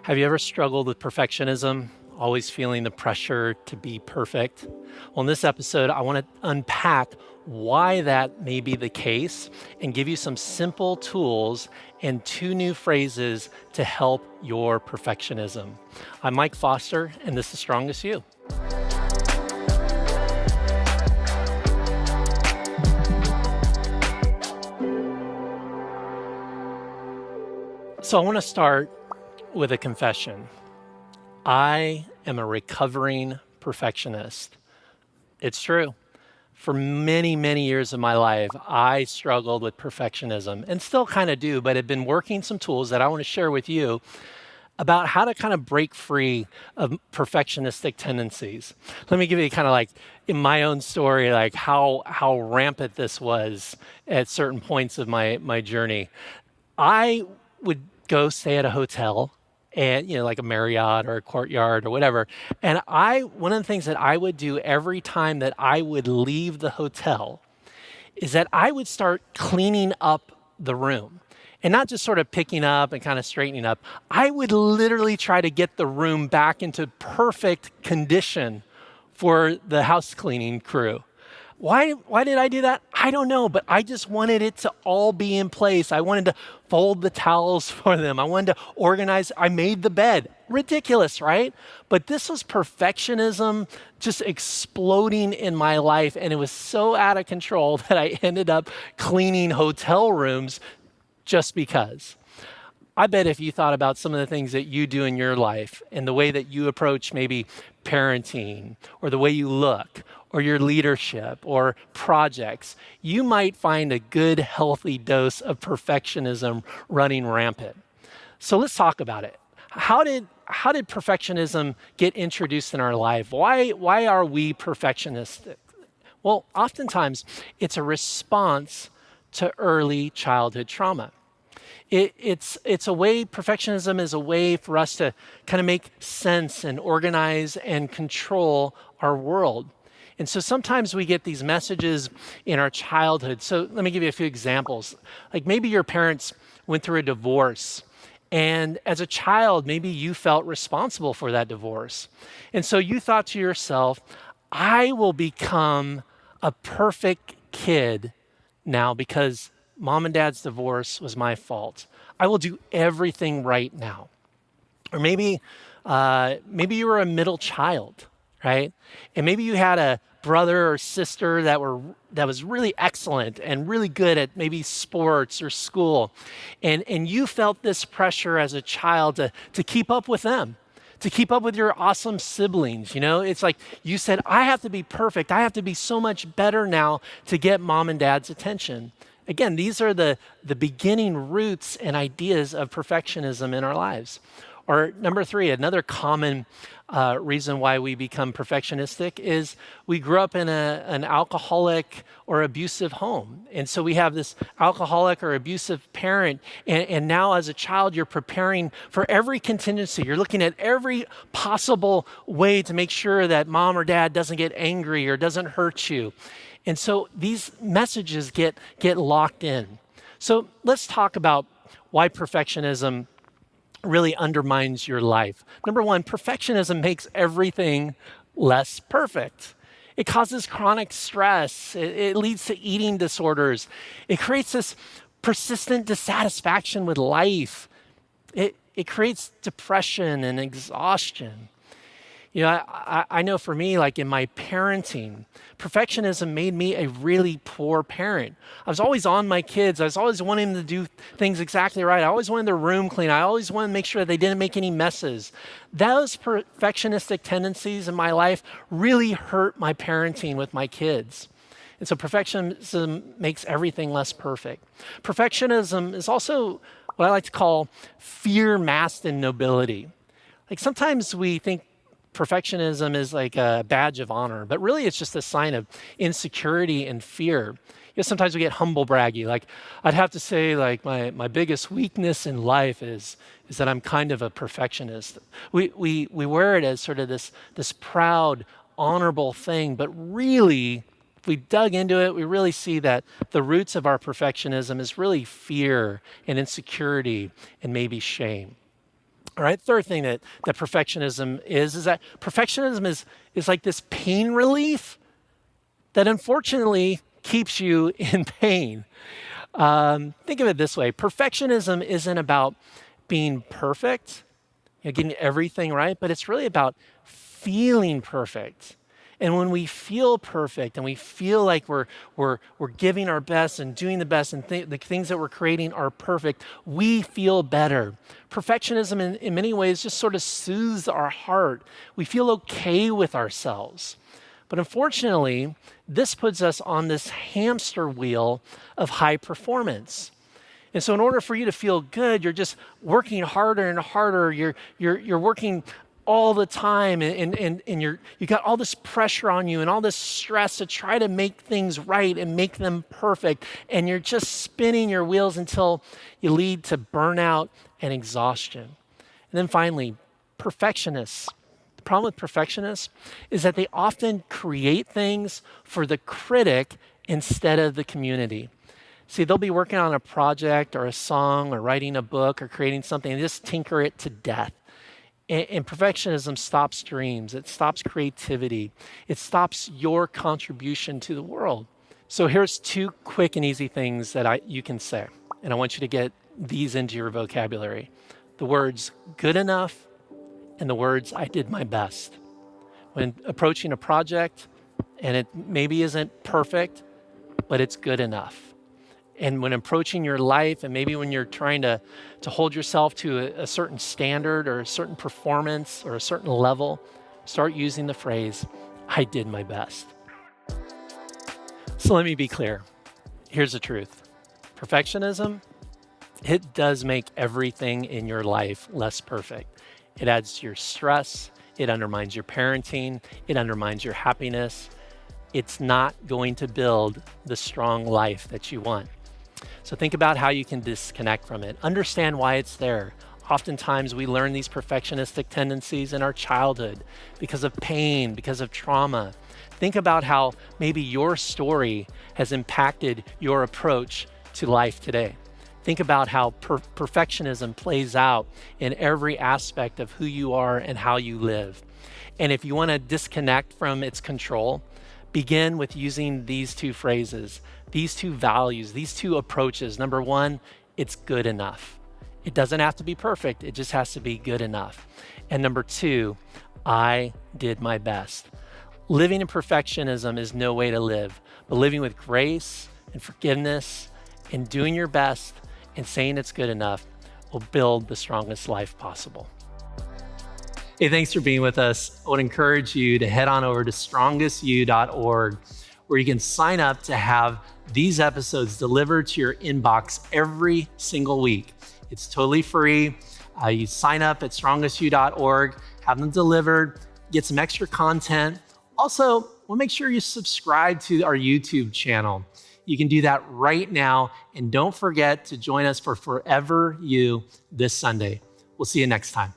Have you ever struggled with perfectionism, always feeling the pressure to be perfect? Well, in this episode, I want to unpack why that may be the case and give you some simple tools and two new phrases to help your perfectionism. I'm Mike Foster, and this is Strongest You. So, I want to start with a confession. I am a recovering perfectionist. It's true. For many, many years of my life, I struggled with perfectionism and still kind of do, but have been working some tools that I want to share with you about how to kind of break free of perfectionistic tendencies. Let me give you kind of like in my own story, like how rampant this was at certain points of my journey. I would go stay at a hotel and like a Marriott or a Courtyard or whatever. And one of the things that I would do every time that I would leave the hotel is that I would start cleaning up the room. And not just sort of picking up and kind of straightening up. I would literally try to get the room back into perfect condition for the house cleaning crew. Why did I do that? I don't know, but I just wanted it to all be in place. I wanted to fold the towels for them. I wanted to organize. I made the bed. Ridiculous, right? But this was perfectionism just exploding in my life, and it was so out of control that I ended up cleaning hotel rooms just because. I bet if you thought about some of the things that you do in your life and the way that you approach maybe parenting or the way you look or your leadership or projects, you might find a good, healthy dose of perfectionism running rampant. So let's talk about it. How did perfectionism get introduced in our life? Why are we perfectionistic? Well, oftentimes it's a response to early childhood trauma. It's a way, perfectionism is a way for us to kind of make sense and organize and control our world. And so sometimes we get these messages in our childhood. So let me give you a few examples. Like maybe your parents went through a divorce, and as a child, maybe you felt responsible for that divorce. And so you thought to yourself, I will become a perfect kid now because mom and dad's divorce was my fault. I will do everything right now. Or maybe you were a middle child, right? And maybe you had a brother or sister that was really excellent and really good at maybe sports or school. And you felt this pressure as a child to keep up with them, to keep up with your awesome siblings. It's like you said, I have to be perfect. I have to be so much better now to get mom and dad's attention. Again, these are the beginning roots and ideas of perfectionism in our lives. Or number three, another common reason why we become perfectionistic is we grew up in an alcoholic or abusive home. And so we have this alcoholic or abusive parent. And now as a child, you're preparing for every contingency. You're looking at every possible way to make sure that mom or dad doesn't get angry or doesn't hurt you. And so these messages get locked in. So let's talk about why perfectionism really undermines your life. Number one, perfectionism makes everything less perfect. It causes chronic stress. It leads to eating disorders. It creates this persistent dissatisfaction with life. It creates depression and exhaustion. I know for me, like in my parenting, perfectionism made me a really poor parent. I was always on my kids. I was always wanting them to do things exactly right. I always wanted their room clean. I always wanted to make sure they didn't make any messes. Those perfectionistic tendencies in my life really hurt my parenting with my kids. And so perfectionism makes everything less perfect. Perfectionism is also what I like to call fear masked in nobility. Like sometimes we think perfectionism is like a badge of honor, but really it's just a sign of insecurity and fear. Sometimes we get humble braggy. Like I'd have to say like my biggest weakness in life is that I'm kind of a perfectionist. We wear it as sort of this proud, honorable thing, but really, if we dug into it, we really see that the roots of our perfectionism is really fear and insecurity and maybe shame. All right, third thing that perfectionism is that perfectionism is like this pain relief that unfortunately keeps you in pain. Think of it this way: perfectionism isn't about being perfect, getting everything right, but it's really about feeling perfect. And when we feel perfect and we feel like we're giving our best and doing the best and the things that we're creating are perfect, we feel better. Perfectionism in many ways just sort of soothes our heart. We feel okay with ourselves. But unfortunately, this puts us on this hamster wheel of high performance. And so in order for you to feel good, you're just working harder and harder. You're working all the time and you got all this pressure on you and all this stress to try to make things right and make them perfect. And you're just spinning your wheels until you lead to burnout and exhaustion. And then finally, perfectionists. The problem with perfectionists is that they often create things for the critic instead of the community. See, they'll be working on a project or a song or writing a book or creating something and just tinker it to death. And perfectionism stops dreams. It stops creativity. It stops your contribution to the world. So here's two quick and easy things that you can say. And I want you to get these into your vocabulary. The words good enough and the words I did my best. When approaching a project and it maybe isn't perfect, but it's good enough. And when approaching your life, and maybe when you're trying to hold yourself to a certain standard or a certain performance or a certain level, start using the phrase, I did my best. So let me be clear. Here's the truth. Perfectionism, it does make everything in your life less perfect. It adds to your stress. It undermines your parenting. It undermines your happiness. It's not going to build the strong life that you want. So think about how you can disconnect from it. Understand why it's there. Oftentimes we learn these perfectionistic tendencies in our childhood because of pain, because of trauma. Think about how maybe your story has impacted your approach to life today. Think about how perfectionism plays out in every aspect of who you are and how you live. And if you want to disconnect from its control, begin with using these two phrases, these two values, these two approaches. Number one, it's good enough. It doesn't have to be perfect. It just has to be good enough. And number two, I did my best. Living in perfectionism is no way to live, but living with grace and forgiveness and doing your best and saying it's good enough will build the strongest life possible. Hey, thanks for being with us. I would encourage you to head on over to strongestyou.org, where you can sign up to have these episodes delivered to your inbox every single week. It's totally free. You sign up at strongestyou.org, have them delivered, get some extra content. Also, we'll make sure you subscribe to our YouTube channel. You can do that right now. And don't forget to join us for Forever You this Sunday. We'll see you next time.